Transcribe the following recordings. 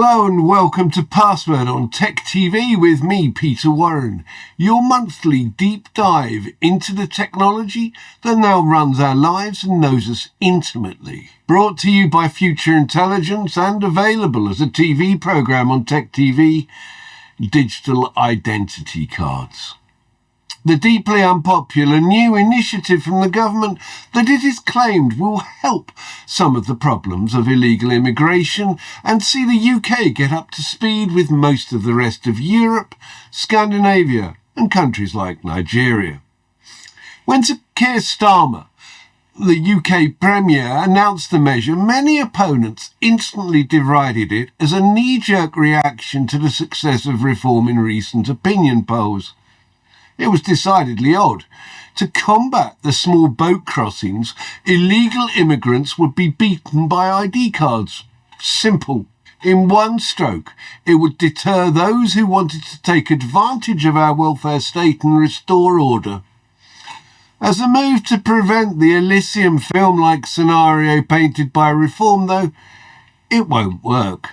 Hello and welcome to PassWord on Tech TV with me, Peter Warren, your monthly deep dive into the technology that now runs our lives and knows us intimately. Brought to you by Future Intelligence and available as a TV programme on Tech TV, digital identity cards. The deeply unpopular new initiative from the government that it is claimed will help some of the problems of illegal immigration and see the UK get up to speed with most of the rest of Europe, Scandinavia and countries like Nigeria. When Sir Keir Starmer, the UK Premier, announced the measure, many opponents instantly derided it as a knee-jerk reaction to the success of reform in recent opinion polls. It was decidedly odd. To combat the small boat crossings, illegal immigrants would be beaten by ID cards. Simple. In one stroke, it would deter those who wanted to take advantage of our welfare state and restore order. As a move to prevent the Elysium film-like scenario painted by reform, though, it won't work.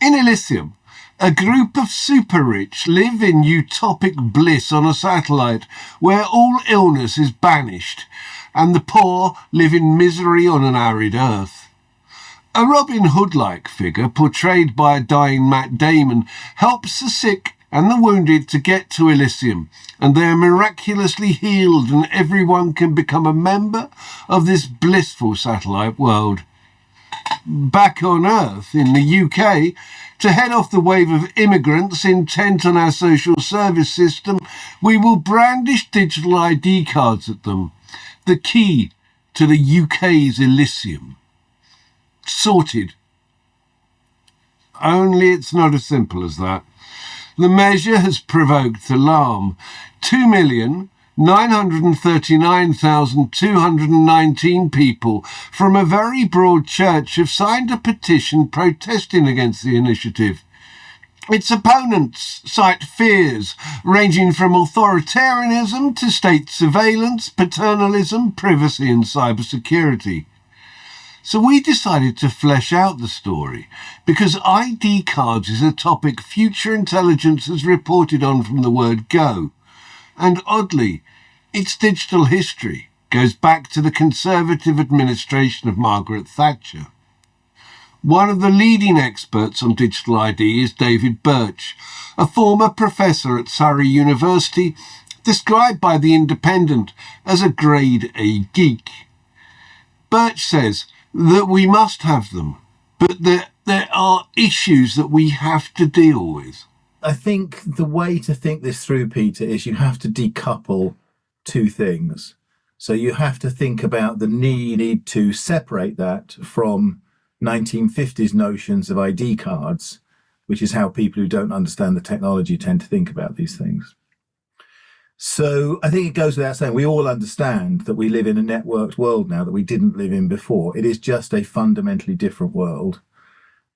In Elysium, a group of super-rich live in utopic bliss on a satellite where all illness is banished and the poor live in misery on an arid earth. A Robin Hood-like figure, portrayed by a dying Matt Damon, helps the sick and the wounded to get to Elysium, and they are miraculously healed and everyone can become a member of this blissful satellite world. Back on Earth, in the UK, to head off the wave of immigrants intent on our social service system, we will brandish digital ID cards at them, the key to the UK's Elysium. Sorted. Only it's not as simple as that. The measure has provoked alarm. 2,939,219 people from a very broad church have signed a petition protesting against the initiative. Its opponents cite fears ranging from authoritarianism to state surveillance, paternalism, privacy and cybersecurity. So we decided to flesh out the story because ID cards is a topic Future Intelligence has reported on from the word go. And oddly, its digital history goes back to the Conservative administration of Margaret Thatcher. One of the leading experts on digital ID is David Birch, a former professor at Surrey University, described by The Independent as a grade A geek. Birch says that we must have them, but there are issues that we have to deal with. I think the way to think this through, Peter, is you have to decouple two things. So you have to think about the need to separate that from 1950s notions of ID cards, which is how people who don't understand the technology tend to think about these things. So I think it goes without saying, we all understand that we live in a networked world now that we didn't live in before. It is just a fundamentally different world.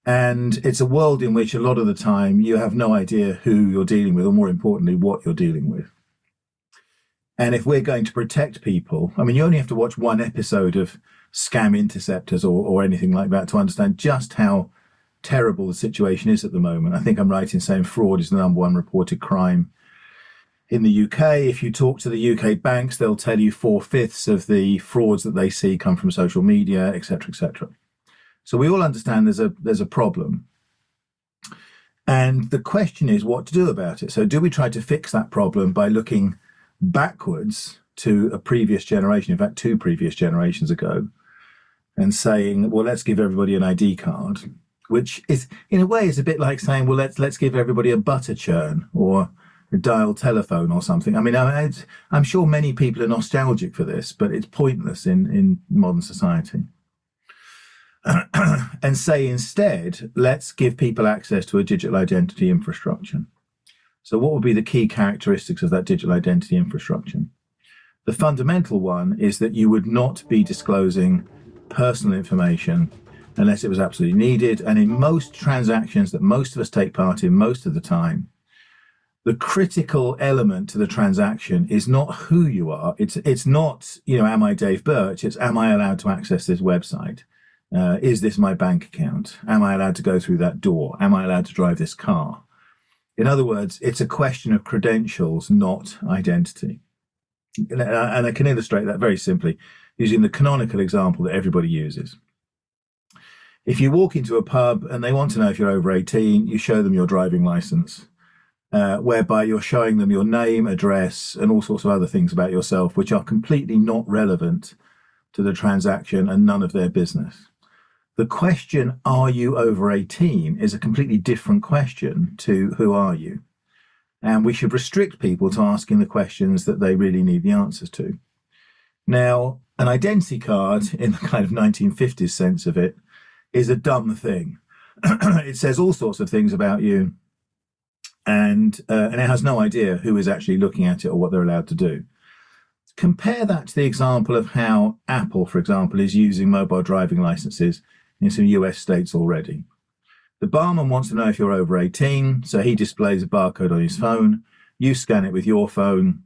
And it's a world in which a lot of the time you have no idea who you're dealing with, or more importantly, what you're dealing with. And if we're going to protect people, I mean, you only have to watch one episode of Scam Interceptors or anything like that to understand just how terrible the situation is at the moment. I think I'm right in saying fraud is the number one reported crime in the UK. If you talk to the UK banks, they'll tell you 4/5 of the frauds that they see come from social media, etc., etc. So we all understand there's a problem. And the question is what to do about it. So do we try to fix that problem by looking backwards to a previous generation, in fact, 2 previous generations ago, and saying, well, let's give everybody an ID card, which is, in a way, is a bit like saying, well, let's give everybody a butter churn or a dial telephone or something. I mean, I'm sure many people are nostalgic for this, but it's pointless in modern society. And say instead, let's give people access to a digital identity infrastructure. So what would be the key characteristics of that digital identity infrastructure? The fundamental one is that you would not be disclosing personal information unless it was absolutely needed. And in most transactions that most of us take part in most of the time, the critical element to the transaction is not who you are. It's not, am I Dave Birch? It's, am I allowed to access this website? Is this my bank account? Am I allowed to go through that door? Am I allowed to drive this car? In other words, it's a question of credentials, not identity. And I can illustrate that very simply using the canonical example that everybody uses. If you walk into a pub and they want to know if you're over 18, you show them your driving license, whereby you're showing them your name, address, and all sorts of other things about yourself, which are completely not relevant to the transaction and none of their business. The question, are you over 18, is a completely different question to who are you? And we should restrict people to asking the questions that they really need the answers to. Now, an identity card, in the kind of 1950s sense of it, is a dumb thing. It says all sorts of things about you, and it has no idea who is actually looking at it or what they're allowed to do. Compare that to the example of how Apple, for example, is using mobile driving licenses in some US states already. The barman wants to know if you're over 18, so he displays a barcode on his phone. You scan it with your phone.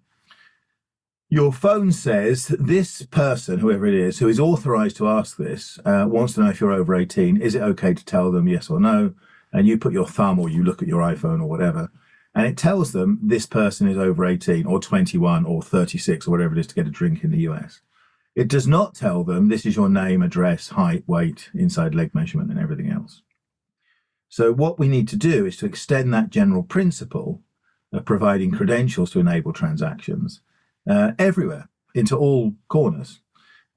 Your phone says this person, whoever it is, who is authorized to ask this, wants to know if you're over 18. Is it okay to tell them yes or no? And you put your thumb or you look at your iPhone or whatever, and it tells them this person is over 18 or 21 or 36 or whatever it is to get a drink in the US. It does not tell them this is your name, address, height, weight, inside leg measurement, and everything else. So what we need to do is to extend that general principle of providing credentials to enable transactions everywhere, into all corners.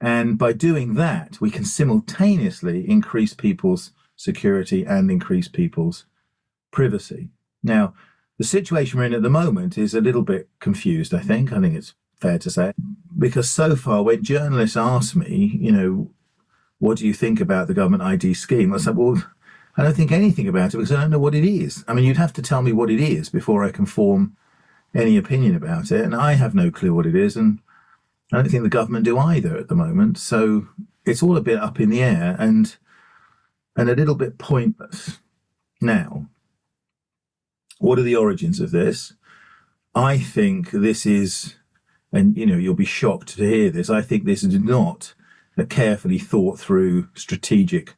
And by doing that, we can simultaneously increase people's security and increase people's privacy. Now, the situation we're in at the moment is a little bit confused, I think. I think it's fair to say. Because so far, when journalists ask me, what do you think about the government ID scheme? I said, well, I don't think anything about it because I don't know what it is. I mean, you'd have to tell me what it is before I can form any opinion about it. And I have no clue what it is. And I don't think the government do either at the moment. So it's all a bit up in the air and a little bit pointless. Now, what are the origins of this? I think this is, and you'll be shocked to hear this, I think this is not a carefully thought through strategic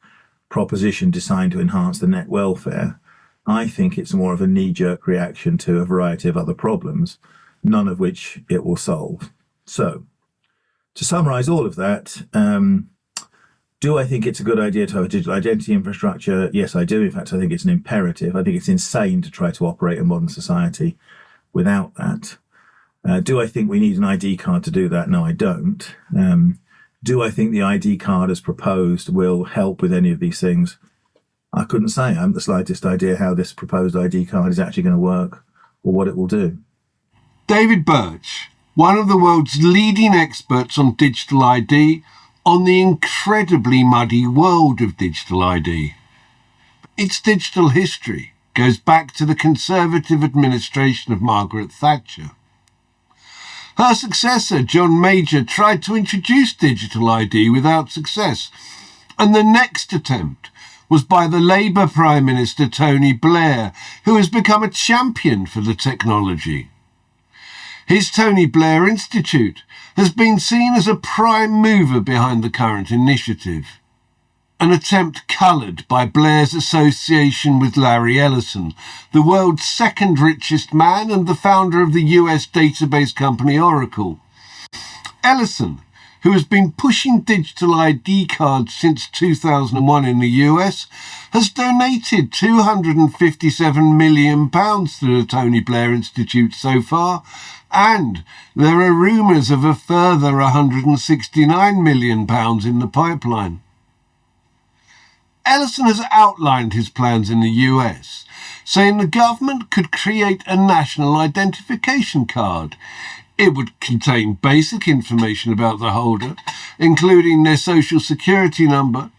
proposition designed to enhance the net welfare. I think it's more of a knee-jerk reaction to a variety of other problems, none of which it will solve. So, to summarize all of that, do I think it's a good idea to have a digital identity infrastructure? Yes, I do. In fact, I think it's an imperative. I think it's insane to try to operate a modern society without that. Do I think we need an ID card to do that? No, I don't. Do I think the ID card as proposed will help with any of these things? I couldn't say. I haven't the slightest idea how this proposed ID card is actually going to work or what it will do. David Birch, one of the world's leading experts on digital ID, on the incredibly muddy world of digital ID. Its digital history goes back to the Conservative administration of Margaret Thatcher. Her successor, John Major, tried to introduce digital ID without success, and the next attempt was by the Labour Prime Minister Tony Blair, who has become a champion for the technology. His Tony Blair Institute has been seen as a prime mover behind the current initiative, an attempt coloured by Blair's association with Larry Ellison, the world's second richest man and the founder of the US database company Oracle. Ellison, who has been pushing digital ID cards since 2001 in the US, has donated £257 million to the Tony Blair Institute so far, and there are rumours of a further £169 million in the pipeline. Ellison has outlined his plans in the US, saying the government could create a national identification card. It would contain basic information about the holder, including their social security number,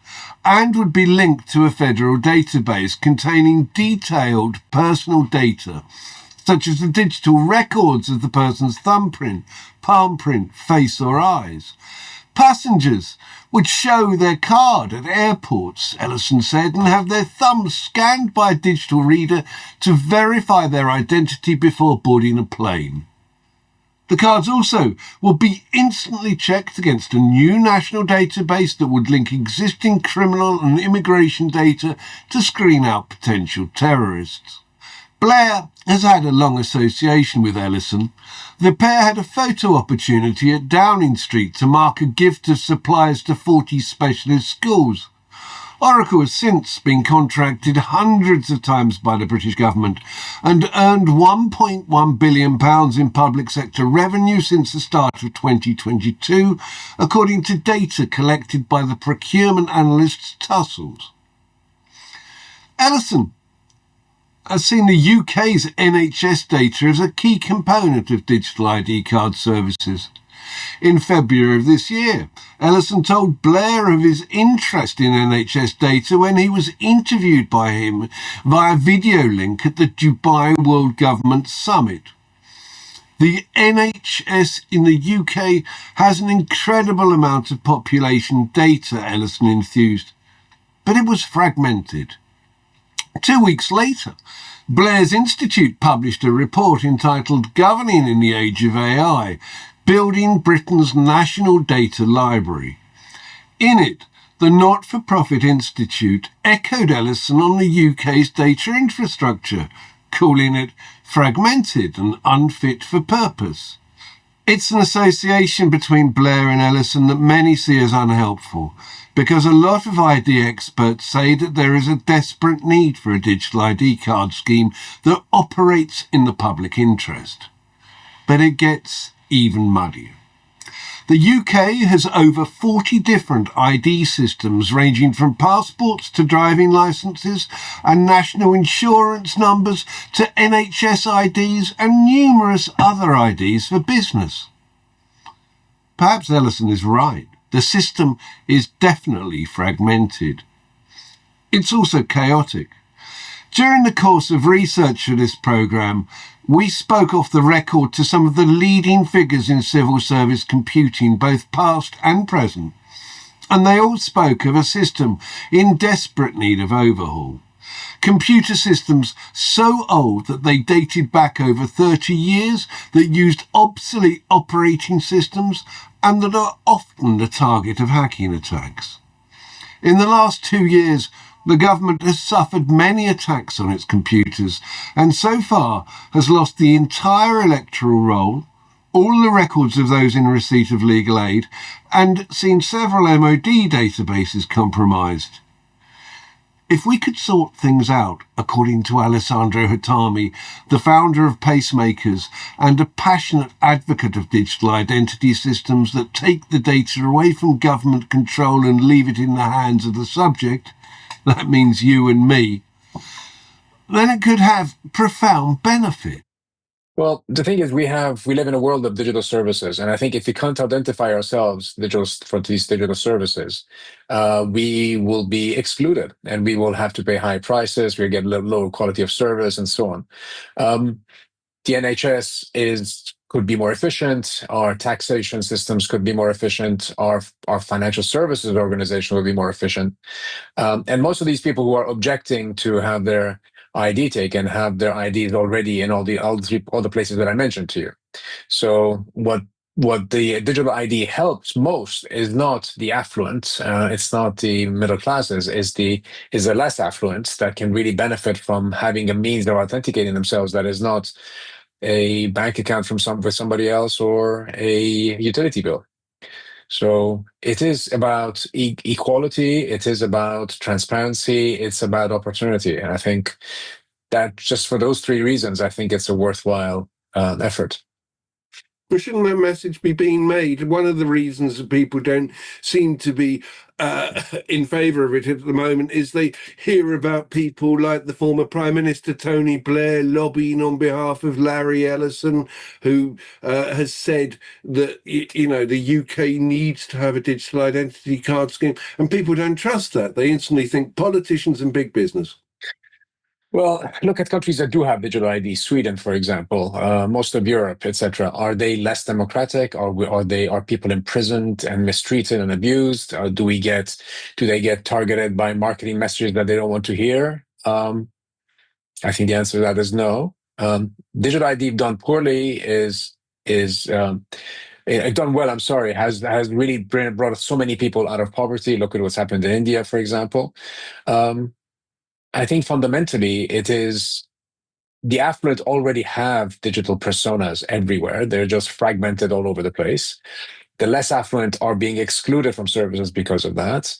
and would be linked to a federal database containing detailed personal data, such as the digital records of the person's thumbprint, palm print, face or eyes. Passengers would show their card at airports, Ellison said, and have their thumbs scanned by a digital reader to verify their identity before boarding a plane. The cards also will be instantly checked against a new national database that would link existing criminal and immigration data to screen out potential terrorists. Blair has had a long association with Ellison. The pair had a photo opportunity at Downing Street to mark a gift of supplies to 40 specialist schools. Oracle has since been contracted hundreds of times by the British government and earned £1.1 billion in public sector revenue since the start of 2022, according to data collected by the procurement analysts Tussles. Ellison has seen the UK's NHS data as a key component of digital ID card services. In February of this year, Ellison told Blair of his interest in NHS data when he was interviewed by him via video link at the Dubai World Government Summit. The NHS in the UK has an incredible amount of population data, Ellison enthused, but it was fragmented. 2 weeks later, Blair's Institute published a report entitled Governing in the Age of AI, Building Britain's National Data Library. In it, the not-for-profit institute echoed Ellison on the UK's data infrastructure, calling it fragmented and unfit for purpose. It's an association between Blair and Ellison that many see as unhelpful, because a lot of ID experts say that there is a desperate need for a digital ID card scheme that operates in the public interest. But it gets even muddier. The UK has over 40 different ID systems ranging from passports to driving licences and national insurance numbers to NHS IDs and numerous other IDs for business. Perhaps Ellison is right. The system is definitely fragmented. It's also chaotic. During the course of research for this programme, we spoke off the record to some of the leading figures in civil service computing, both past and present, and they all spoke of a system in desperate need of overhaul. Computer systems so old that they dated back over 30 years, that used obsolete operating systems, and that are often the target of hacking attacks. In the last 2 years, the government has suffered many attacks on its computers and so far has lost the entire electoral roll, all the records of those in receipt of legal aid, and seen several MOD databases compromised. If we could sort things out, according to Alessandro Hatami, the founder of Pacemakers and a passionate advocate of digital identity systems that take the data away from government control and leave it in the hands of the subject, that means you and me, then it could have profound benefit. Well, the thing is, we live in a world of digital services, and I think if we can't identify ourselves for these digital services, we will be excluded, and we will have to pay high prices. We'll get lower quality of service, and so on. The NHS could be more efficient. Our taxation systems could be more efficient. Our financial services organization will be more efficient. And most of these people who are objecting to have their ID taken have their IDs already in all the places that I mentioned to you. So what the digital ID helps most is not the affluent, it's not the middle classes, is the less affluent that can really benefit from having a means of authenticating themselves that is not a bank account with somebody else or a utility bill. So it is about equality, it is about transparency, it's about opportunity. And I think that just for those three reasons, I think it's a worthwhile effort. But shouldn't that message be being made? One of the reasons that people don't seem to be in favour of it at the moment is they hear about people like the former Prime Minister Tony Blair lobbying on behalf of Larry Ellison, who has said that, you know, the UK needs to have a digital identity card scheme, and people don't trust that. They instantly think politicians and big business. Well, look at countries that do have digital ID. Sweden, for example, most of Europe, etc. Are they less democratic? Are people imprisoned and mistreated and abused? Or do they get targeted by marketing messages that they don't want to hear? I think the answer to that is no. Digital ID done poorly is is done well. I'm sorry, has really brought so many people out of poverty. Look at what's happened in India, for example. I think fundamentally it is the affluent already have digital personas everywhere. They're just fragmented all over the place. The less affluent are being excluded from services because of that.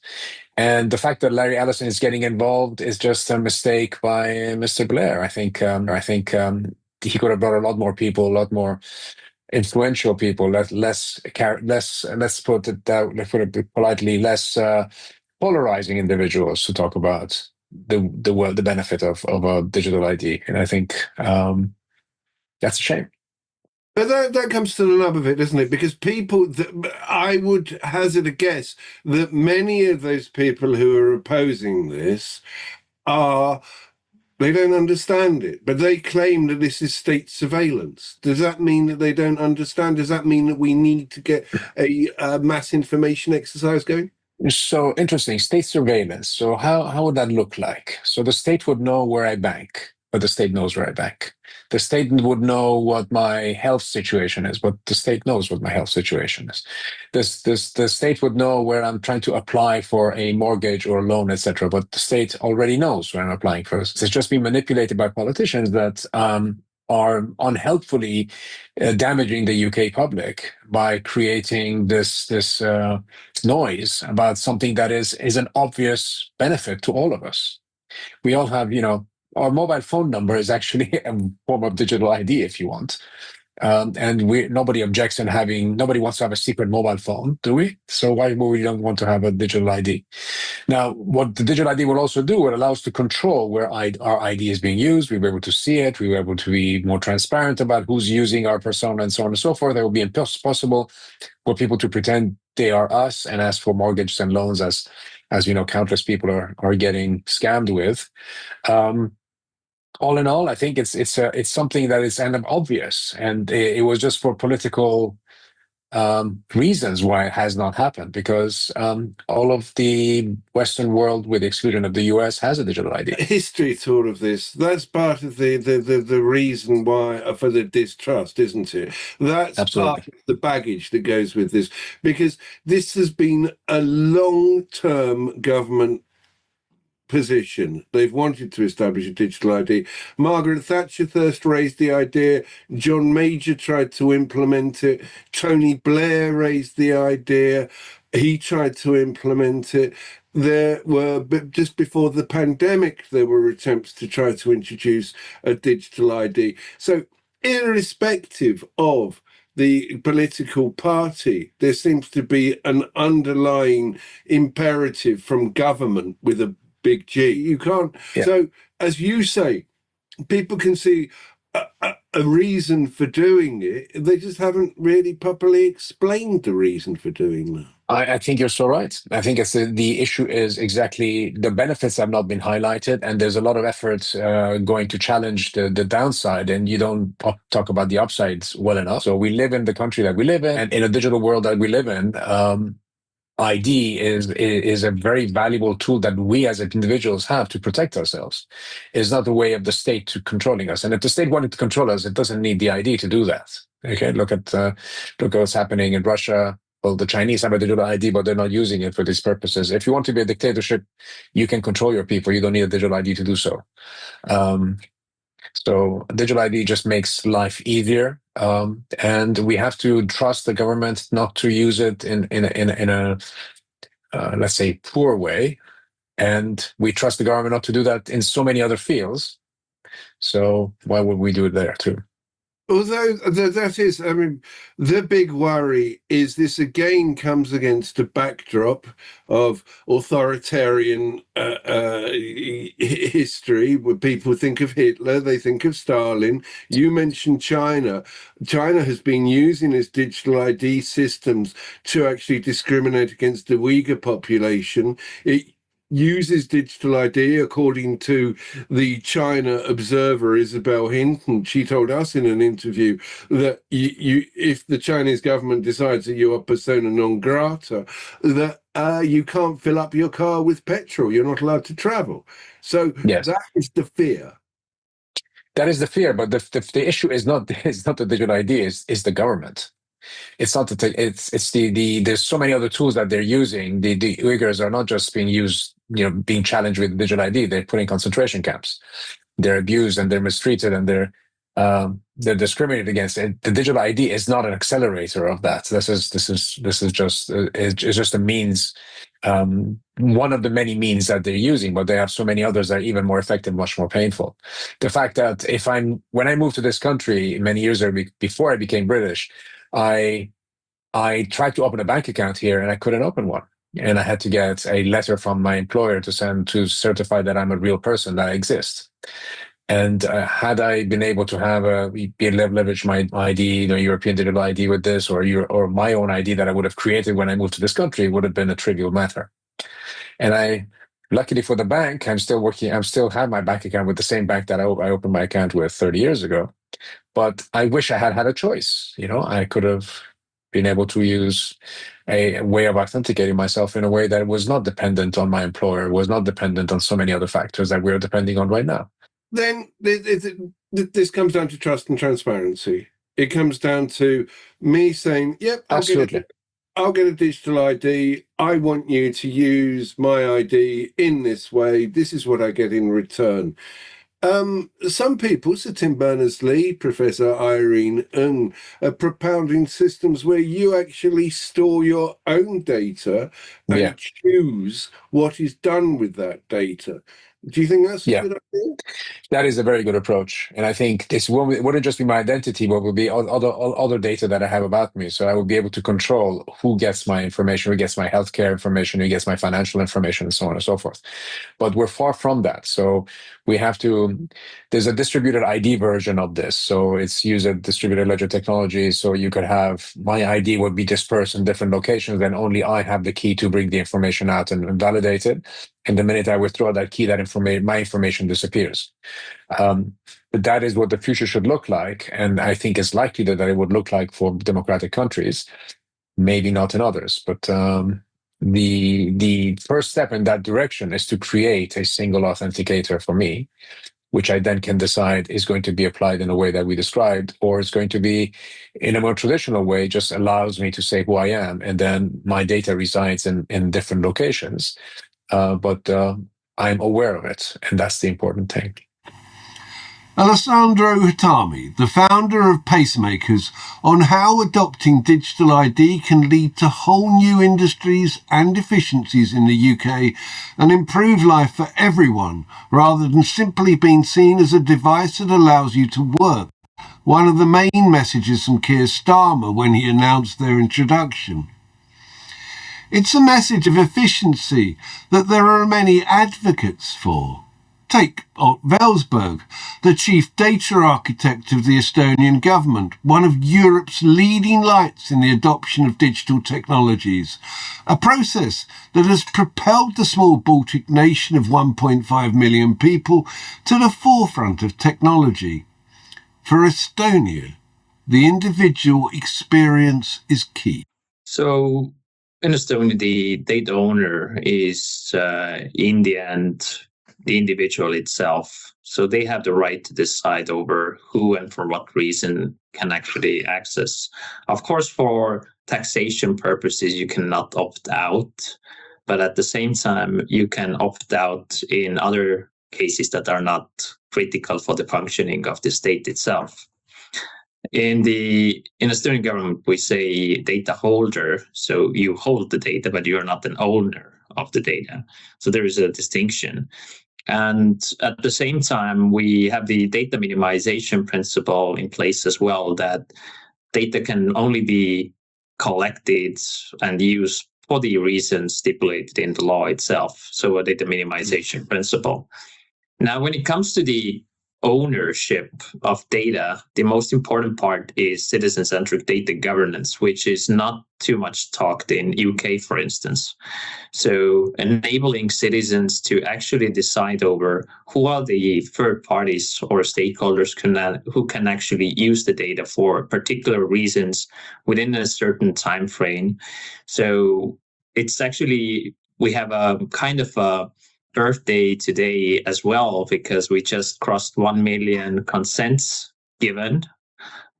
And the fact that Larry Ellison is getting involved is just a mistake by Mr. Blair. I think he could have brought a lot more people, a lot more influential people, let's put it politely, less polarizing individuals to talk about the benefit of a digital ID. And I think that's a shame. But that comes to the nub of it, doesn't it? Because I would hazard a guess that many of those people who are opposing this they don't understand it, but they claim that this is state surveillance. Does that mean that they don't understand? Does that mean that we need to get a mass information exercise going? So interesting, state surveillance. So how would that look like? So the state would know where I bank, but the state knows where I bank. The state would know what my health situation is, but the state knows what my health situation is. The state would know where I'm trying to apply for a mortgage or a loan, etc. But the state already knows where I'm applying for this. It's just being manipulated by politicians that are unhelpfully damaging the UK public by creating this noise about something that is an obvious benefit to all of us. We all have, our mobile phone number is actually a form of digital ID, if you want. And nobody objects in nobody wants to have a secret mobile phone, do we? So why would we don't want to have a digital ID? Now, what the digital ID will also do, it allows to control where our ID is being used. We were able to see it. We were able to be more transparent about who's using our persona and so on and so forth. It will be impossible for people to pretend they are us and ask for mortgages and loans as countless people are getting scammed with. All in all, I think it's something that is kind of obvious, and it was just for political reasons why it has not happened, because all of the Western world, with the exclusion of the US, has a digital ID. History to all of this. That's part of the reason why for the distrust, isn't it? That's Absolutely. part of the baggage that goes with this, because this has been a long-term government position. They've wanted to establish a digital ID. Margaret Thatcher first raised the idea. John Major tried to implement it. Tony Blair raised the idea. He tried to implement it. There were, just before the pandemic, there were attempts to try to introduce a digital ID. So irrespective of the political party, there seems to be an underlying imperative from government with a big G. You can't. Yeah. So, as you say, people can see a reason for doing it. They just haven't really properly explained the reason for doing that. I think you're so right. I think the issue is exactly the benefits have not been highlighted, and there's a lot of effort going to challenge the downside, and you don't talk about the upsides well enough. So we live in the country that we live in, and in a digital world that we live in, ID is a very valuable tool that we as individuals have to protect ourselves. It's not the way of the state to controlling us. And if the state wanted to control us, it doesn't need the ID to do that. Okay, look at what's happening in Russia. Well, the Chinese have a digital ID, but they're not using it for these purposes. If you want to be a dictatorship, you can control your people. You don't need a digital ID to do so. So digital ID just makes life easier, and we have to trust the government not to use it in a let's say poor way, and we trust the government not to do that in so many other fields. So why would we do it there too? Although that is, I mean, the big worry is this again comes against a backdrop of authoritarian history, where people think of Hitler, they think of Stalin. You mentioned China. China has been using its digital ID systems to actually discriminate against the Uyghur population. It uses digital ID, according to the China observer Isabel Hinton. She told us in an interview that if the Chinese government decides that you are persona non grata, that you can't fill up your car with petrol. You're not allowed to travel. So yes, that is the fear. That is the fear, but the issue is not the digital ID, is the government. It's not it's the there's so many other tools that they're using. The Uyghurs are not just being used, being challenged with digital ID. They're put in concentration camps. They're abused and they're mistreated and they're discriminated against. And the digital ID is not an accelerator of that. This is just it's just a means, one of the many means that they're using, but they have so many others that are even more effective, much more painful. The fact that when I moved to this country many years ago, before I became British, I tried to open a bank account here and I couldn't open one. And I had to get a letter from my employer to send to certify that I'm a real person, that I exist. And had I been able to leverage my ID, European digital ID with this, or my own ID that I would have created when I moved to this country, it would have been a trivial matter. And luckily for the bank, I still have my bank account with the same bank that I opened my account with 30 years ago. But I wish I had a choice. I could have been able to use a way of authenticating myself in a way that was not dependent on my employer, was not dependent on so many other factors that we're depending on right now. Then this comes down to trust and transparency. It comes down to me saying, yep, Absolutely. I'll get a digital ID. I want you to use my ID in this way. This is what I get in return. Some people, Sir Tim Berners-Lee, Professor Irene Ng, are propounding systems where you actually store your own data and choose what is done with that data. Do you think that's a good idea? That is a very good approach. And I think this wouldn't just be my identity, but would be other data that I have about me. So I would be able to control who gets my information, who gets my healthcare information, who gets my financial information, and so on and so forth. But we're far from that. So there's a distributed ID version of this. So it's used a distributed ledger technology. So you could have my ID would be dispersed in different locations. Then only I have the key to bring the information out and validate it. And the minute I withdraw that key, my information disappears. But that is what the future should look like. And I think it's likely that it would look like for democratic countries, maybe not in others. But the first step in that direction is to create a single authenticator for me, which I then can decide is going to be applied in a way that we described, or is going to be in a more traditional way, just allows me to say who I am. And then my data resides in different locations. But I'm aware of it, and that's the important thing. Alessandro Hitami, the founder of Pacemakers, on how adopting digital ID can lead to whole new industries and efficiencies in the UK and improve life for everyone, rather than simply being seen as a device that allows you to work. One of the main messages from Keir Starmer when he announced their introduction. It's a message of efficiency that there are many advocates for. Take Ott Velsberg, the chief data architect of the Estonian government, one of Europe's leading lights in the adoption of digital technologies, a process that has propelled the small Baltic nation of 1.5 million people to the forefront of technology. For Estonia, the individual experience is key. So in Estonia, the data owner is in the end the individual itself. So they have the right to decide over who and for what reason can actually access. Of course, for taxation purposes, you cannot opt out. But at the same time, you can opt out in other cases that are not critical for the functioning of the state itself. In the Estonian government, we say data holder. So you hold the data, but you're not an owner of the data. So there is a distinction. And at the same time, we have the data minimization principle in place as well, that data can only be collected and used for the reasons stipulated in the law itself. So a data minimization principle. Now, when it comes to the ownership of data, the most important part is citizen-centric data governance, which is not too much talked in UK, for instance. So enabling citizens to actually decide over who are the third parties or stakeholders who can actually use the data for particular reasons within a certain time frame. So it's actually, we have a kind of a birthday today as well, because we just crossed 1 million consents given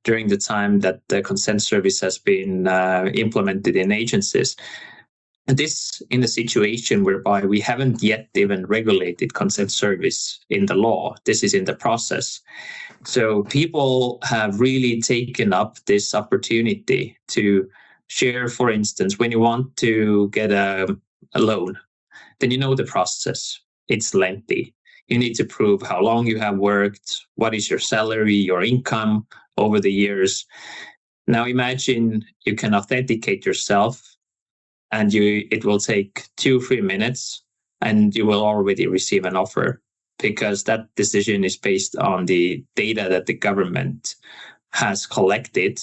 during the time that the consent service has been implemented in agencies. And this in a situation whereby we haven't yet even regulated consent service in the law. This is in the process. So people have really taken up this opportunity to share, for instance, when you want to get a loan, then you know the process. It's lengthy. You need to prove how long you have worked, what is your salary, your income over the years. Now imagine you can authenticate yourself, and it will take 2-3 minutes, and you will already receive an offer, because that decision is based on the data that the government has collected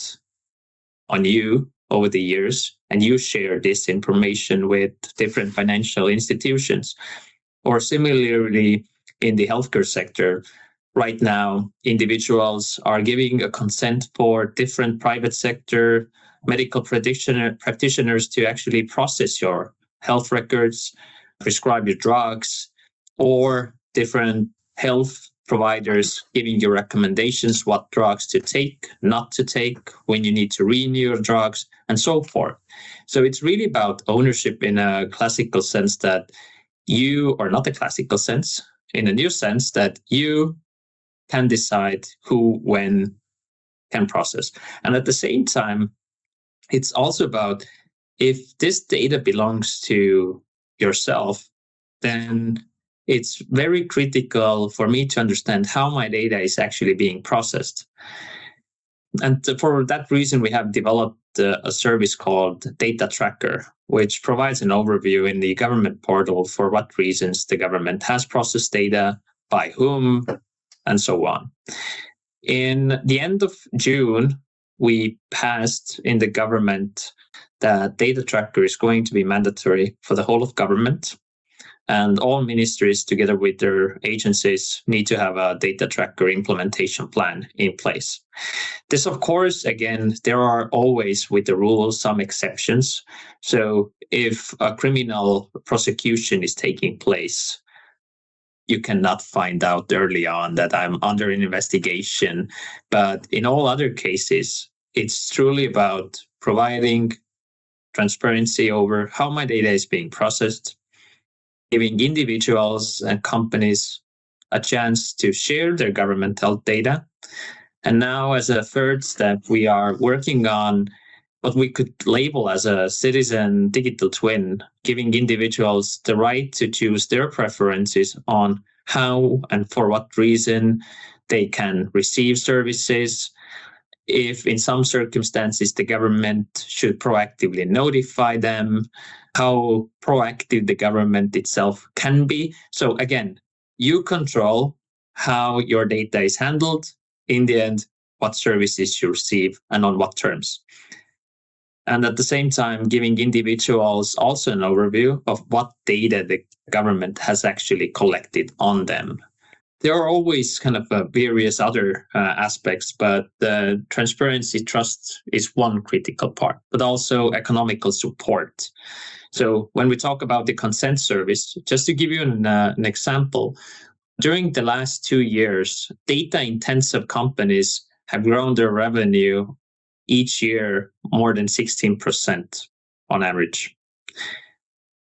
on you over the years, and you share this information with different financial institutions. Or similarly, in the healthcare sector, right now, individuals are giving a consent for different private sector medical practitioners to actually process your health records, prescribe your drugs, or different health providers giving you recommendations what drugs to take, not to take, when you need to renew your drugs, and so forth. So it's really about ownership in a classical sense, that you, or not a classical sense, in a new sense, that you can decide who, when, can process. And at the same time, it's also about, if this data belongs to yourself, then it's very critical for me to understand how my data is actually being processed. And for that reason, we have developed a service called Data Tracker, which provides an overview in the government portal for what reasons the government has processed data, by whom, and so on. In the end of June, we passed in the government that Data Tracker is going to be mandatory for the whole of government. And all ministries, together with their agencies, need to have a Data Tracker implementation plan in place. This, of course, again, there are always, with the rules, some exceptions. So if a criminal prosecution is taking place, you cannot find out early on that I'm under an investigation. But in all other cases, it's truly about providing transparency over how my data is being processed, giving individuals and companies a chance to share their governmental data. And now, as a third step, we are working on what we could label as a citizen digital twin, giving individuals the right to choose their preferences on how and for what reason they can receive services. If in some circumstances the government should proactively notify them, how proactive the government itself can be. So again, you control how your data is handled, in the end, what services you receive and on what terms. And at the same time, giving individuals also an overview of what data the government has actually collected on them. There are always kind of various other aspects, but the transparency, trust is one critical part, but also economical support. So when we talk about the consent service, just to give you an example, during the last 2 years, data-intensive companies have grown their revenue each year more than 16% on average.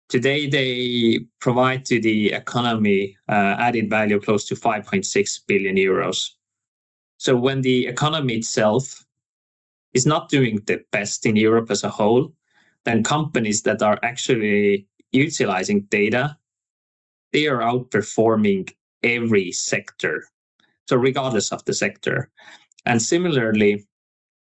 Today, they provide to the economy added value close to 5.6 billion euros. So when the economy itself is not doing the best in Europe as a whole, then companies that are actually utilizing data, they are outperforming every sector. So regardless of the sector. And similarly,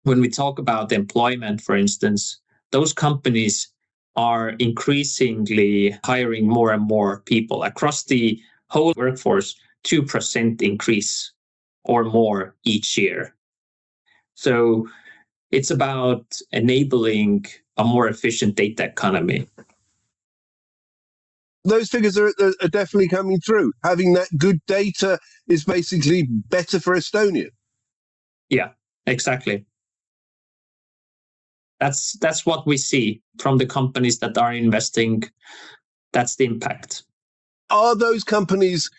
when we talk about employment, for instance, those companies are increasingly hiring more and more people across the whole workforce, 2% increase or more each year. So it's about enabling a more efficient data economy. Those figures are definitely coming through. Having that good data is basically better for Estonia. Yeah, exactly. That's what we see from the companies that are investing. That's the impact. are those companies,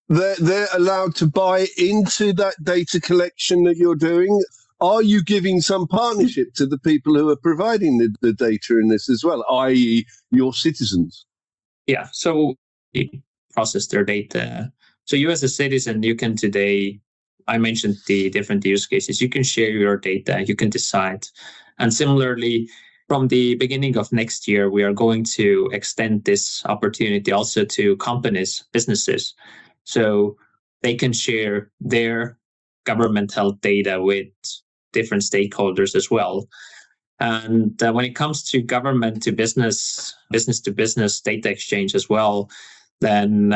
they're allowed to buy into that data collection that you're doing? Are you giving some partnership to the people who are providing the data in this as well, i.e. your citizens? Yeah, so you process their data. So you as a citizen, you can today, I mentioned the different use cases, you can share your data, you can decide. And similarly, from the beginning of next year, we are going to extend this opportunity also to companies, businesses. So they can share their government health data with different stakeholders as well. And when it comes to government to business to business data exchange as well, then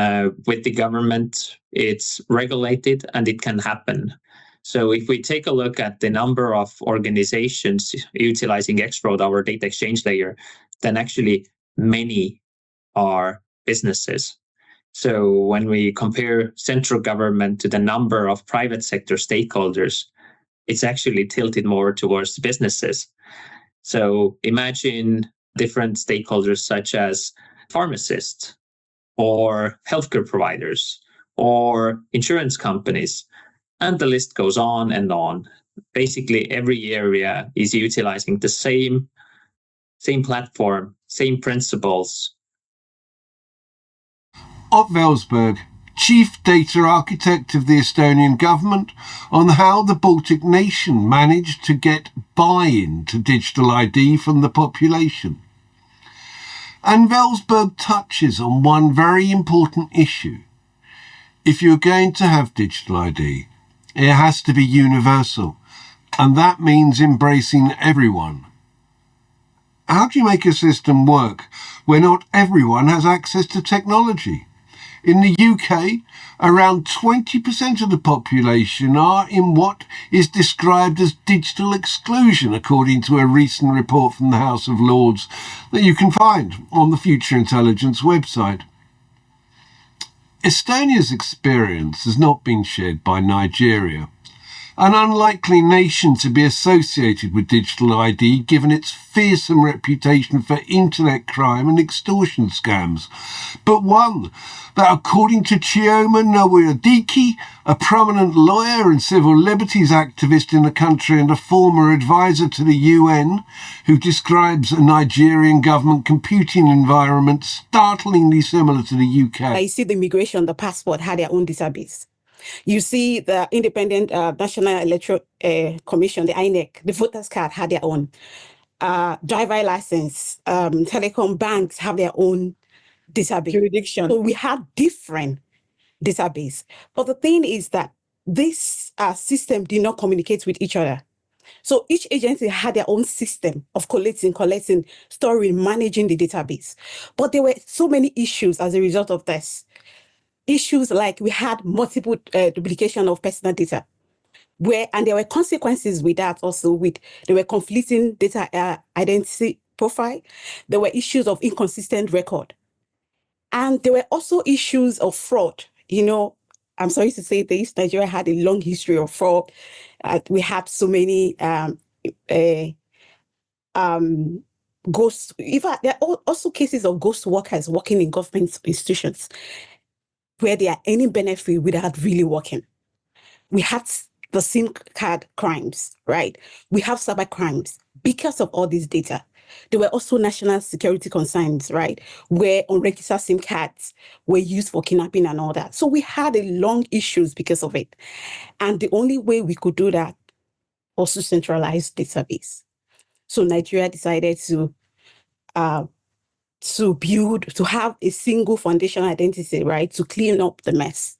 with the government, it's regulated and it can happen. So if we take a look at the number of organizations utilizing X-Road, our data exchange layer, then actually many are businesses. So when we compare central government to the number of private sector stakeholders, it's actually tilted more towards businesses. So imagine different stakeholders such as pharmacists or healthcare providers or insurance companies, and the list goes on and on. Basically, every area is utilizing the same platform, same principles. Ott Chief Data Architect of the Estonian government, on how the Baltic nation managed to get buy-in to digital ID from the population. And Velsberg touches on one very important issue. If you're going to have digital ID, it has to be universal, and that means embracing everyone. How do you make a system work where not everyone has access to technology? In the UK, around 20% of the population are in what is described as digital exclusion, according to a recent report from the House of Lords that you can find on the Future Intelligence website. Estonia's experience has not been shared by Nigeria, an unlikely nation to be associated with digital ID given its fearsome reputation for internet crime and extortion scams, but one that, according to Chioma Nwoyedike, a prominent lawyer and civil liberties activist in the country and a former advisor to the UN, who describes a Nigerian government computing environment startlingly similar to the UK. I see the immigration, the passport had their own database. You see the Independent National Electoral Commission, the INEC, the voters card had their own. Driver license, telecom banks have their own database. Jurisdiction. So we had different database. But the thing is that this system did not communicate with each other. So each agency had their own system of collecting, storing, managing the database. But there were so many issues as a result of this. Issues like we had multiple duplication of personal data, and there were consequences with that also. There were conflicting data identity profile. There were issues of inconsistent record, and there were also issues of fraud. I'm sorry to say this, Nigeria had a long history of fraud. We had so many ghost. In fact, there are also cases of ghost workers working in government institutions, where they are earning benefit without really working. We had the SIM card crimes, right? We have cyber crimes because of all this data. There were also national security concerns, right? Where unregistered SIM cards were used for kidnapping and all that. So we had a long issues because of it. And the only way we could do that was to centralize database. So Nigeria decided to have a single foundation identity, right, to clean up the mess.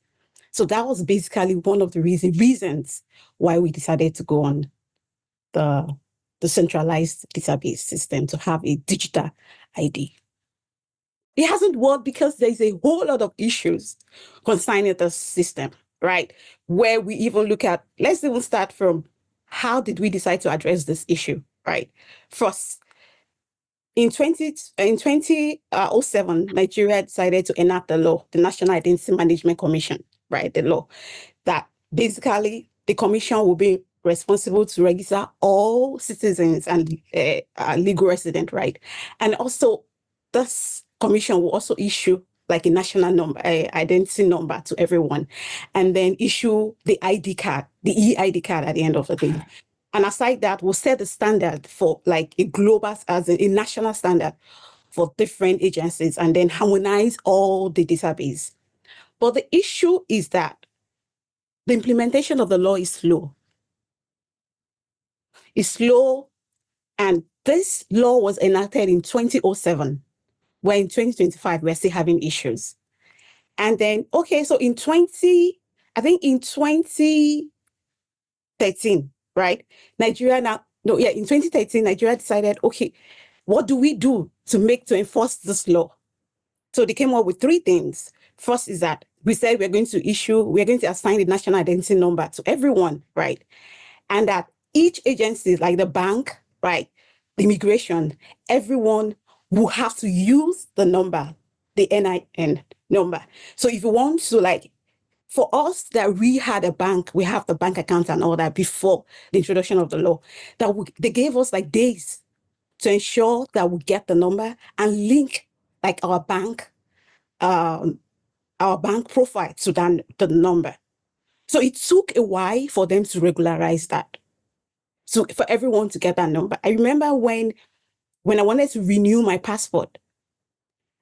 So that was basically one of the reasons why we decided to go on the centralized database system to have a digital ID. It hasn't worked because there's a whole lot of issues concerning the system, right? Where we even look at, let's even start from how did we decide to address this issue, right? First, in 2007, Nigeria decided to enact the law, the National Identity Management Commission, right? The law that basically the commission will be responsible to register all citizens and legal resident, right? And also, this commission will also issue like a national number, identity number to everyone, and then issue the ID card, the e-ID card at the end of the day. And aside that, we'll set the standard for like a global, as a national standard for different agencies, and then harmonize all the database. But the issue is that the implementation of the law is slow. It's slow, and this law was enacted in 2007, where in 2025, we're still having issues. And then, okay, so in 2013, right? in 2013, Nigeria decided, okay, what do we do to enforce this law? So they came up with three things. First is that we said we're going to assign the national identity number to everyone, right? And that each agency, like the bank, right, the immigration, everyone will have to use the number, the NIN number. So if you want to, like, for us that we had a bank, we have the bank account and all that before the introduction of the law, they gave us like days to ensure that we get the number and link like our bank profile to the number. So it took a while for them to regularize that. So for everyone to get that number. I remember when I wanted to renew my passport,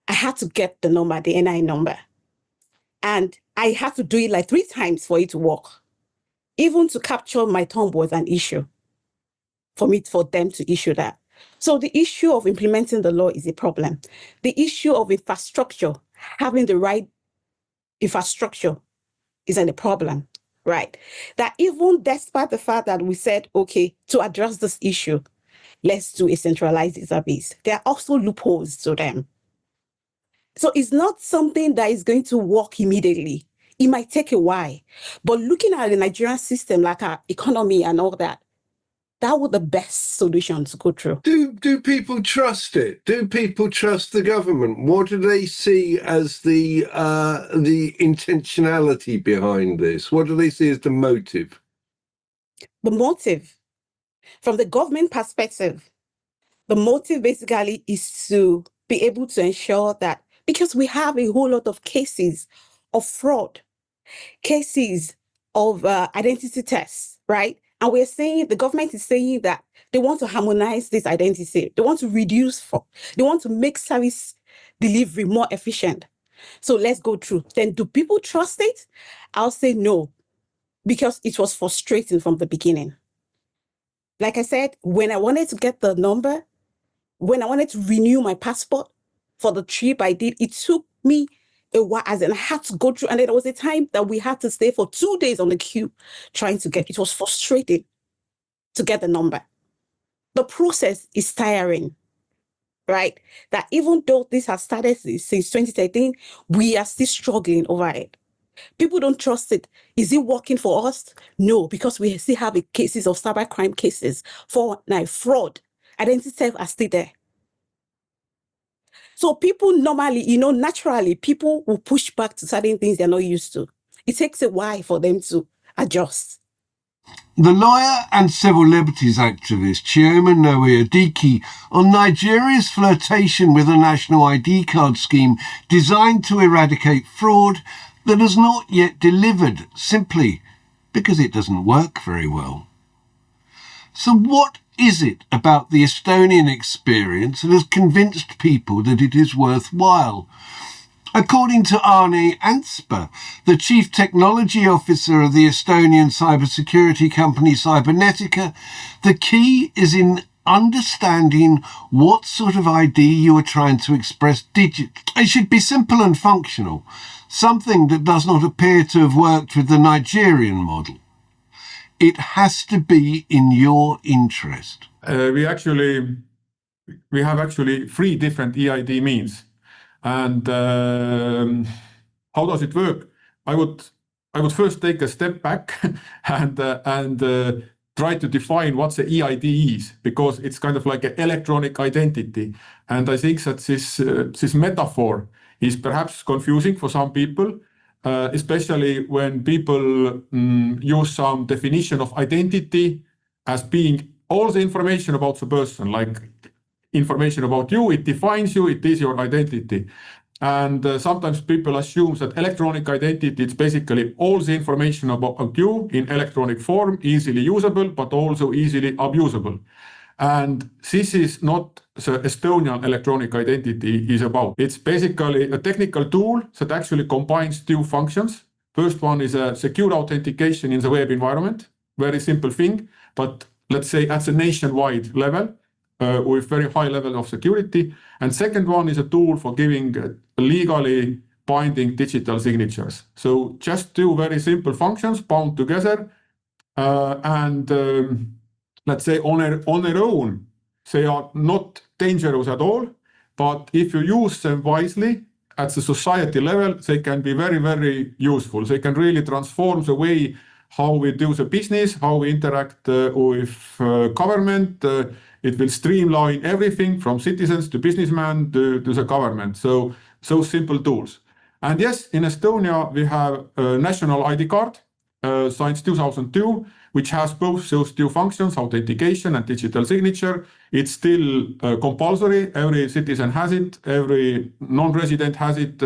I had to get the number, the NI number. And I had to do it like 3 times for it to work. Even to capture my thumb was an issue for them to issue that. So the issue of implementing the law is a problem. The issue of infrastructure, having the right infrastructure isn't a problem, right? That even despite the fact that we said, okay, to address this issue, let's do a centralized database, there are also loopholes to them. So it's not something that is going to work immediately. It might take a while. But looking at the Nigerian system, like our economy and all that, that was the best solution to go through. Do people trust it? Do people trust the government? What do they see as the intentionality behind this? What do they see as the motive? The motive, from the government perspective, the motive basically is to be able to ensure that, because we have a whole lot of cases of fraud, cases of identity tests, right? And we're saying, the government is saying that they want to harmonize this identity. They want to reduce fraud. They want to make service delivery more efficient. So let's go through. Then do people trust it? I'll say no, because it was frustrating from the beginning. Like I said, when I wanted to get the number, when I wanted to renew my passport for the trip I did, it took me a while, as in I had to go through, and there was a time that we had to stay for 2 days on the queue trying to get, it was frustrating to get the number. The process is tiring, right? That even though this has started since 2013, we are still struggling over it. People don't trust it. Is it working for us? No, because we still have cases of cybercrime cases, fraud, identity theft are still there. So people normally, naturally, people will push back to certain things they're not used to. It takes a while for them to adjust. The lawyer and civil liberties activist Chioma Noe-Adiki on Nigeria's flirtation with a national ID card scheme designed to eradicate fraud that has not yet delivered, simply because it doesn't work very well. So what is it about the Estonian experience that has convinced people that it is worthwhile? According to Arne Anspa, the Chief Technology Officer of the Estonian cybersecurity company Cybernetica, the key is in understanding what sort of ID you are trying to express digitally. It should be simple and functional, something that does not appear to have worked with the Nigerian model. It has to be in your interest. We have actually 3 different EID means. And how does it work? I would first take a step back and try to define what the EID is, because it's kind of like an electronic identity. And I think that this metaphor is perhaps confusing for some people, especially when people use some definition of identity as being all the information about the person, like information about you, it defines you, it is your identity. And sometimes people assume that electronic identity is basically all the information about you in electronic form, easily usable, but also easily abusable. And this is not the Estonian electronic identity is about. It's basically a technical tool that actually combines two functions. First one is a secure authentication in the web environment, very simple thing, but let's say at the nationwide level with very high level of security. And second one is a tool for giving legally binding digital signatures. So just two very simple functions bound together let's say on their own, they are not dangerous at all. But if you use them wisely at the society level, they can be very, very useful. They can really transform the way how we do the business, how we interact with government. It will streamline everything from citizens to businessmen to the government. So simple tools. And yes, in Estonia, we have a national ID card since 2002, which has both those two functions, authentication and digital signature. It's still compulsory. Every citizen has it. Every non-resident has it.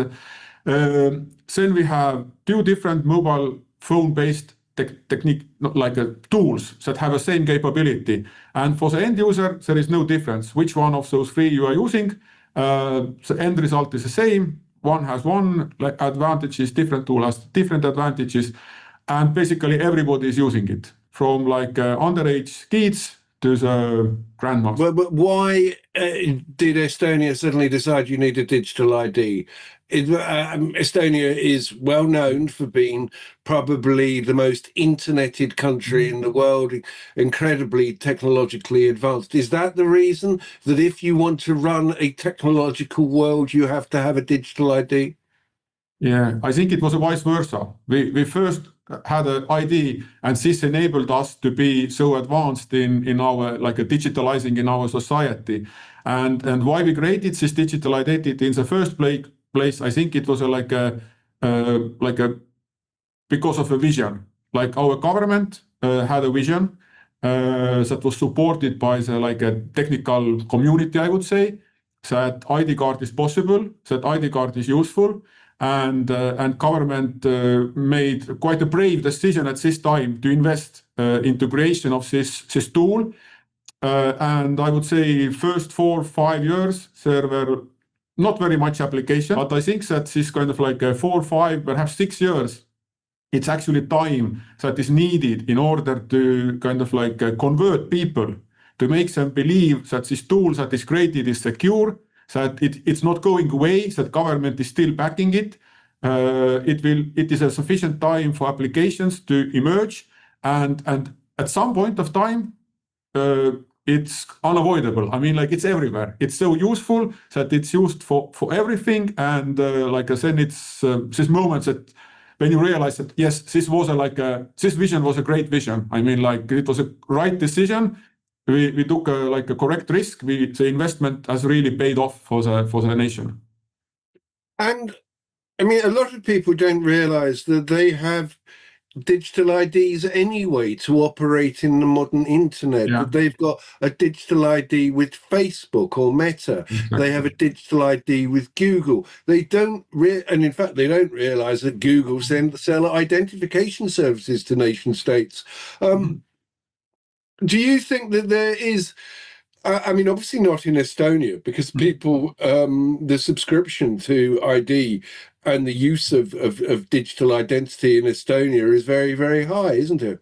Then we have two different mobile phone-based technique, like tools that have the same capability. And for the end user, there is no difference which one of those three you are using. The end result is the same. One has one advantages, different tool has different advantages. And basically everybody is using it, from like underage kids to the grandmas. But why did Estonia suddenly decide you need a digital ID? Estonia is well known for being probably the most interneted country in the world, incredibly technologically advanced. Is that the reason that if you want to run a technological world, you have to have a digital ID? Yeah, I think it was vice versa. We first had an ID, and this enabled us to be so advanced in our digitalizing in our society. And why we created this digital identity in the first place, I think it was because of a vision. Like our government had a vision that was supported by a technical community, I would say, that ID card is possible, that ID card is useful. And government made quite a brave decision at this time to invest into creation of this tool. And I would say first 4 or 5 years, there were not very much application, but I think that this kind of 4 or 5, perhaps 6 years, it's actually time that is needed in order to kind of convert people, to make them believe that this tool that is created is secure, that it's not going away, that government is still backing it. It is a sufficient time for applications to emerge, and at some point of time, it's unavoidable. I mean, it's everywhere. It's so useful that it's used for everything, and like I said, it's this moment that when you realize that yes, this was this vision was a great vision. I mean, it was a right decision. We took a correct risk. The investment has really paid off for the nation. And I mean, a lot of people don't realize that they have digital IDs anyway to operate in the modern internet. Yeah. That they've got a digital ID with Facebook or Meta. Exactly. They have a digital ID with Google. They don't and in fact, they don't realize that Google sell identification services to nation states. Do you think that there is, I mean, obviously not in Estonia, because people, the subscription to ID and the use of digital identity in Estonia is very, very high, isn't it?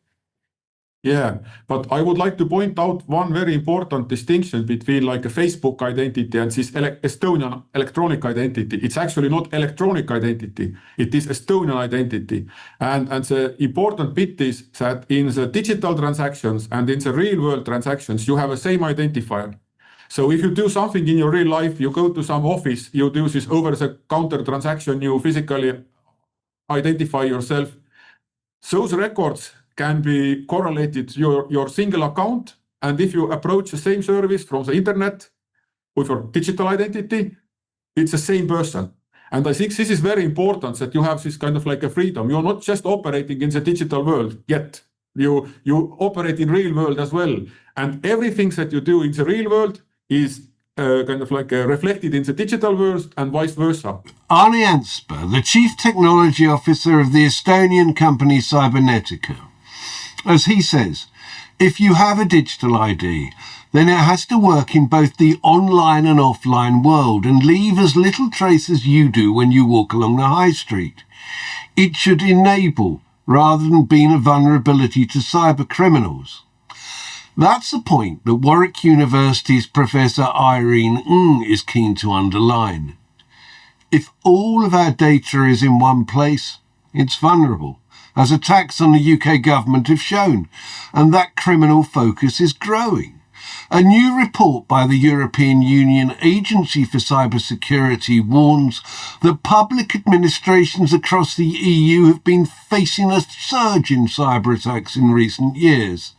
Yeah, but I would like to point out one very important distinction between a Facebook identity and this Estonian electronic identity. It's actually not electronic identity, it is Estonian identity. And the important bit is that in the digital transactions and in the real world transactions, you have a same identifier. So if you do something in your real life, you go to some office, you do this over-the-counter transaction, you physically identify yourself. Those records can be correlated to your single account. And if you approach the same service from the internet with your digital identity, it's the same person. And I think this is very important, that you have this kind of a freedom. You're not just operating in the digital world yet. You operate in real world as well. And everything that you do in the real world is reflected in the digital world and vice versa. Arne Ansper, the Chief Technology Officer of the Estonian company Cybernetica. As he says, if you have a digital ID, then it has to work in both the online and offline world and leave as little trace as you do when you walk along the high street. It should enable rather than being a vulnerability to cyber criminals. That's the point that Warwick University's Professor Irene Ng is keen to underline. If all of our data is in one place, it's vulnerable, as attacks on the UK government have shown, and that criminal focus is growing. A new report by the European Union Agency for Cybersecurity warns that public administrations across the EU have been facing a surge in cyber attacks in recent years.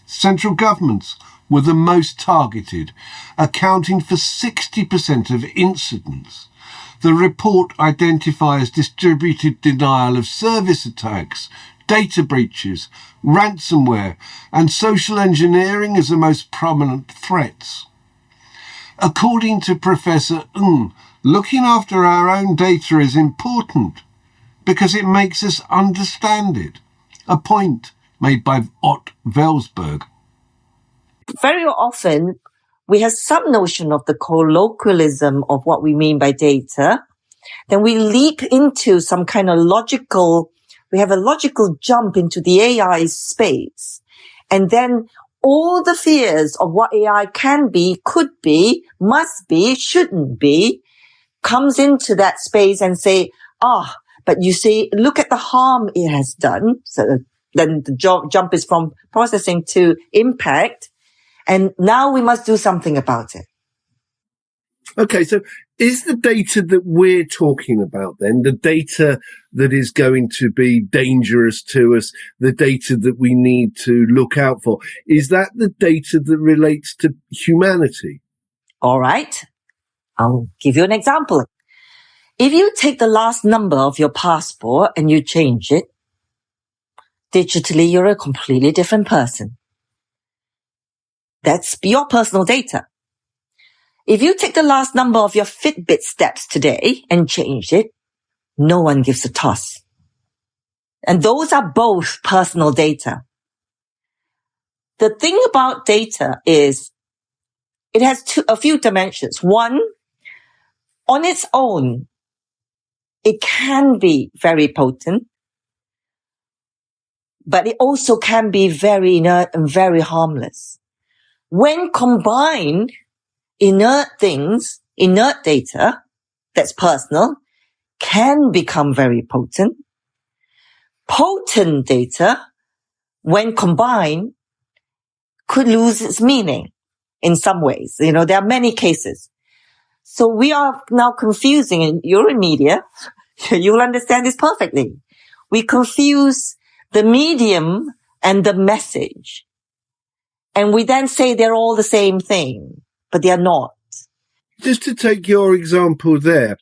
Central governments were the most targeted, accounting for 60% of incidents. The report identifies distributed denial of service attacks, data breaches, ransomware, and social engineering as the most prominent threats. According to Professor Ng, looking after our own data is important because it makes us understand it, a point made by Ott Velsberg. Very often, we have some notion of the colloquialism of what we mean by data. Then we leap into some kind of we have a logical jump into the AI space. And then all the fears of what AI can be, could be, must be, shouldn't be, comes into that space and say, but you see, look at the harm it has done. So then the jump is from processing to impact. And now we must do something about it. Okay, so is the data that we're talking about then, the data that is going to be dangerous to us, the data that we need to look out for, is that the data that relates to humanity? All right. I'll give you an example. If you take the last number of your passport and you change it, digitally, you're a completely different person. That's your personal data. If you take the last number of your Fitbit steps today and change it, no one gives a toss. And those are both personal data. The thing about data is it has a few dimensions. One, on its own, it can be very potent, but it also can be very inert and very harmless. When combined, inert data that's personal can become very potent. Potent data, when combined, could lose its meaning in some ways. There are many cases. So we are now confusing, and you're in media, you'll understand this perfectly. We confuse the medium and the message. And we then say they're all the same thing, but they are not. Just to take your example there,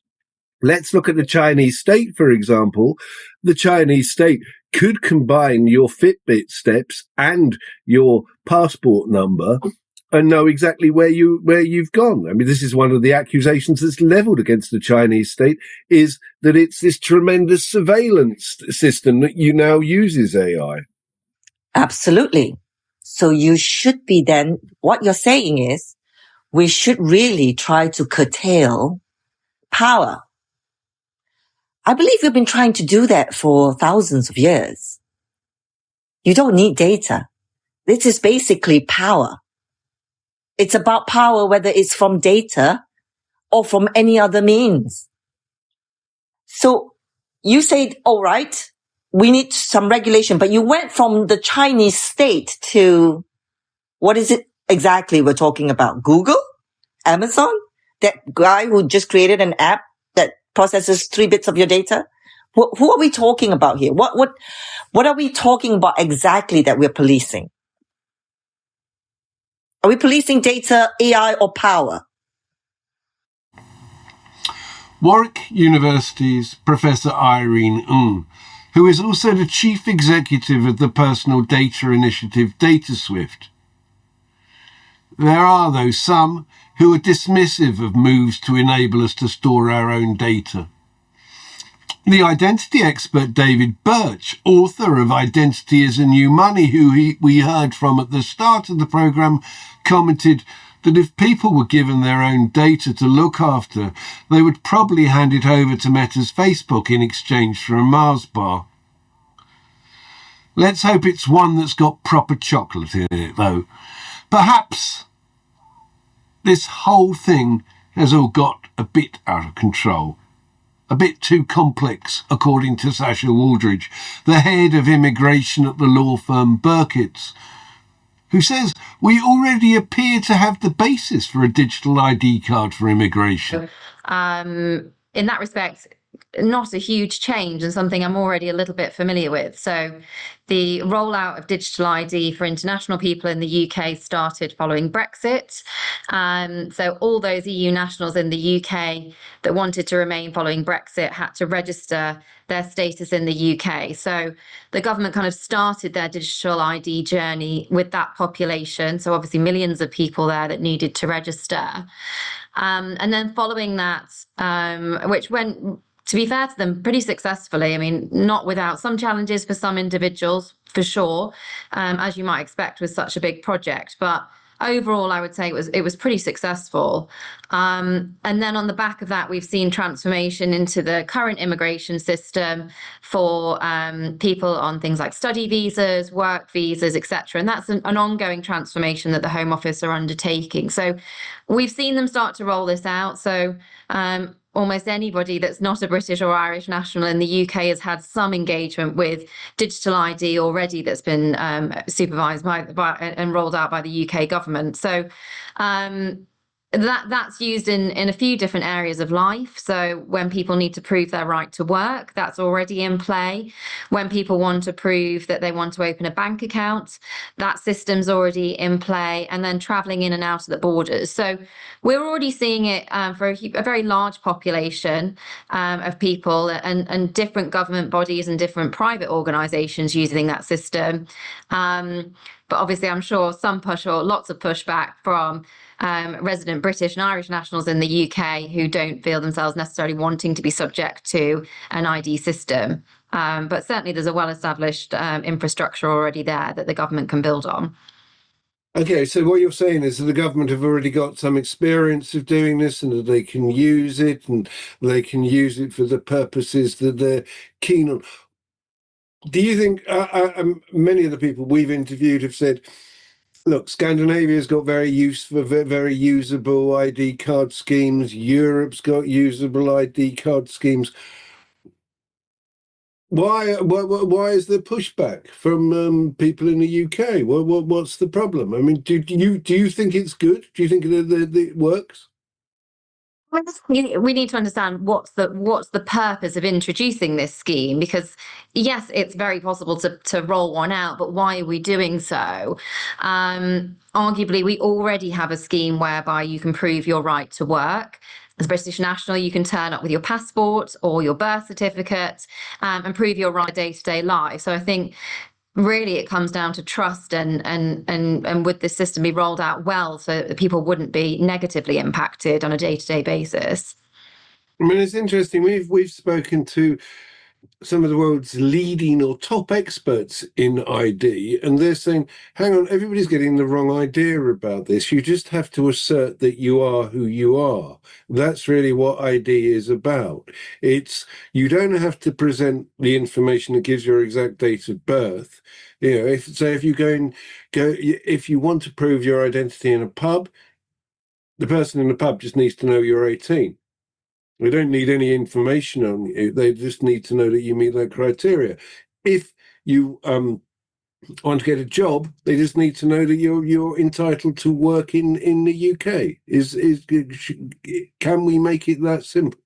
let's look at the Chinese state, for example. The Chinese state could combine your Fitbit steps and your passport number and know exactly where you've gone. I mean, this is one of the accusations that's leveled against the Chinese state, is that it's this tremendous surveillance system that you now uses AI. Absolutely. So you should be then, what you're saying is, we should really try to curtail power. I believe we've been trying to do that for thousands of years. You don't need data. This is basically power. It's about power, whether it's from data or from any other means. So you said, all right, we need some regulation, but you went from the Chinese state to, what is it exactly we're talking about? Google? Amazon? That guy who just created an app that processes 3 bits of your data? Who are we talking about here? What are we talking about exactly that we're policing? Are we policing data, AI, or power? Warwick University's Professor Irene Ng, who is also the chief executive of the personal data initiative DataSwift. There are, though, some who are dismissive of moves to enable us to store our own data. The identity expert David Birch, author of Identity is a New Money, who we heard from at the start of the programme, commented that if people were given their own data to look after, they would probably hand it over to Meta's Facebook in exchange for a Mars bar. Let's hope it's one that's got proper chocolate in it, though. Perhaps this whole thing has all got a bit out of control. A bit too complex, according to Sasha Waldridge, the head of immigration at the law firm Burkitt's, who says we already appear to have the basis for a digital ID card for immigration. In that respect, not a huge change and something I'm already a little bit familiar with. So the rollout of digital ID for international people in the UK started following Brexit. So all those EU nationals in the UK that wanted to remain following Brexit had to register their status in the UK. So the government kind of started their digital ID journey with that population. So obviously millions of people there that needed to register. And then following that, which went, to be fair to them, pretty successfully. I mean, not without some challenges for some individuals, for sure, as you might expect with such a big project. But overall, I would say it was pretty successful. And then on the back of that, we've seen transformation into the current immigration system for people on things like study visas, work visas, etc. And that's an ongoing transformation that the Home Office are undertaking. So we've seen them start to roll this out. So almost anybody that's not a British or Irish national in the UK has had some engagement with digital ID already that's been supervised by and rolled out by the UK government. So that's used in a few different areas of life. So when people need to prove their right to work, that's already in play. When people want to prove that they want to open a bank account, that system's already in play. And then traveling in and out of the borders. So we're already seeing it for a very large population of people and different government bodies and different private organisations using that system. But obviously, I'm sure some push or lots of pushback from resident British and Irish nationals in the UK who don't feel themselves necessarily wanting to be subject to an ID system. But certainly there's a well-established infrastructure already there that the government can build on. Okay, so what you're saying is that the government have already got some experience of doing this and that they can use it and they can use it for the purposes that they're keen on. Do you think many of the people we've interviewed have said, look, Scandinavia's got very usable ID card schemes. Europe's got usable ID card schemes. Why is there pushback from people in the UK? What's the problem? I mean, do you think it's good? Do you think that it works? We need to understand what's the purpose of introducing this scheme, because yes, it's very possible to roll one out, but why are we doing so? Arguably, we already have a scheme whereby you can prove your right to work. As a British national, you can turn up with your passport or your birth certificate and prove your right day-to-day life. So I think really it comes down to trust and would this system be rolled out well so that people wouldn't be negatively impacted on a day-to-day basis? I mean, it's interesting. We've spoken to some of the world's leading or top experts in ID, and they're saying, hang on, everybody's getting the wrong idea about this. You just have to assert that you are who you are. That's really what ID is about. You don't have to present the information that gives your exact date of birth. You know, if you want to prove your identity in a pub, the person in the pub just needs to know you're 18. They don't need any information on you. They just need to know that you meet that criteria. If you want to get a job, they just need to know that you're entitled to work in the UK. Can we make it that simple?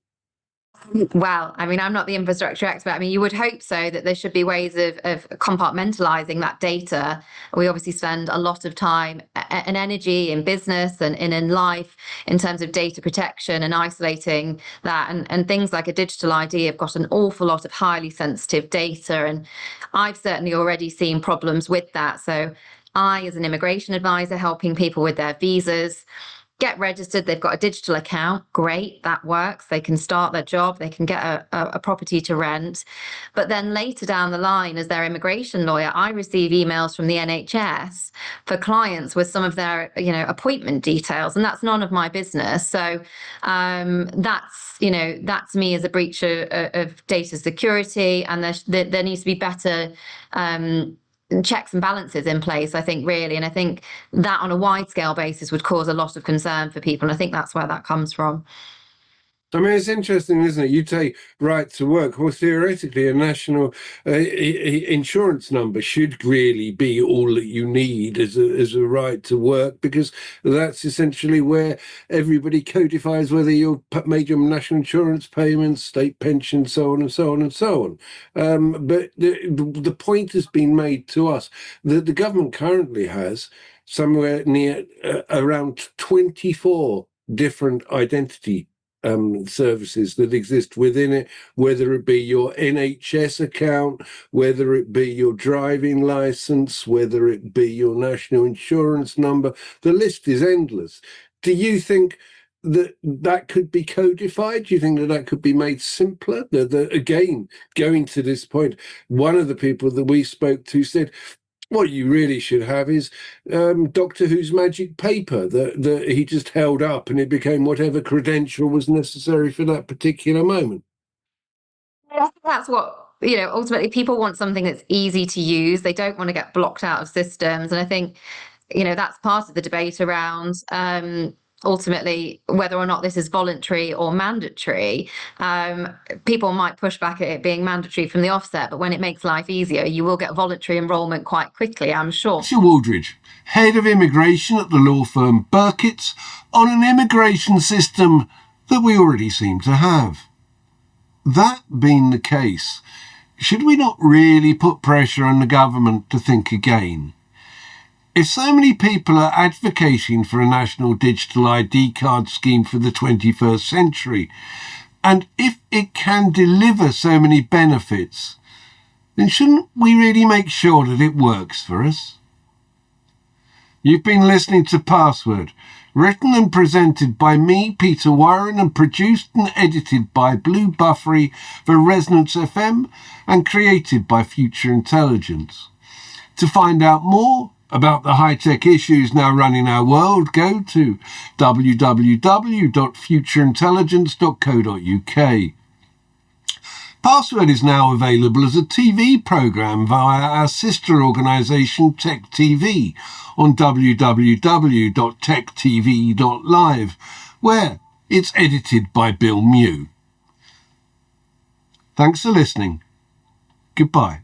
Well, I mean, I'm not the infrastructure expert. I mean, you would hope so, that there should be ways of compartmentalizing that data. We obviously spend a lot of time and energy in business and in life in terms of data protection and isolating that. And things like a digital ID have got an awful lot of highly sensitive data. And I've certainly already seen problems with that. So I, as an immigration advisor, helping people with their visas, get registered. They've got a digital account. Great, that works. They can start their job. They can get a property to rent. But then later down the line, as their immigration lawyer, I receive emails from the NHS for clients with some of their, appointment details, and that's none of my business. So that's me as a breach of data security, and there needs to be better checks and balances in place, I think, really. And I think that on a wide scale basis would cause a lot of concern for people. And I think that's where that comes from. I mean, it's interesting, isn't it? You take right to work. Well, theoretically, a national insurance number should really be all that you need as a right to work, because that's essentially where everybody codifies whether you've made your national insurance payments, state pension, so on and so on and so on. But the point has been made to us that the government currently has somewhere near around 24 different identity services that exist within it, whether it be your NHS account, whether it be your driving license, whether it be your national insurance number. The list is endless. Do you think that could be codified? Do you think that could be made simpler? Again, going to this point, one of the people that we spoke to said, what you really should have is Doctor Who's magic paper that he just held up and it became whatever credential was necessary for that particular moment. I think that's what, ultimately people want something that's easy to use. They don't want to get blocked out of systems. And I think, that's part of the debate around ultimately whether or not this is voluntary or mandatory. People might push back at it being mandatory from the offset, but when it makes life easier, you will get voluntary enrolment quite quickly, I'm sure. Mr. Waldridge, head of immigration at the law firm Burkitt's, on an immigration system that we already seem to have. That being the case, should we not really put pressure on the government to think again? If so many people are advocating for a national digital ID card scheme for the 21st century, and if it can deliver so many benefits, then shouldn't we really make sure that it works for us? You've been listening to PassW0rd, written and presented by me, Peter Warren, and produced and edited by Blue Buffery for Resonance FM and created by Future Intelligence. To find out more about the high-tech issues now running our world, go to www.futureintelligence.co.uk. PassW0rd is now available as a TV programme via our sister organisation TechTV on www.TechTV.Live, where it's edited by Bill Mew. Thanks for listening. Goodbye.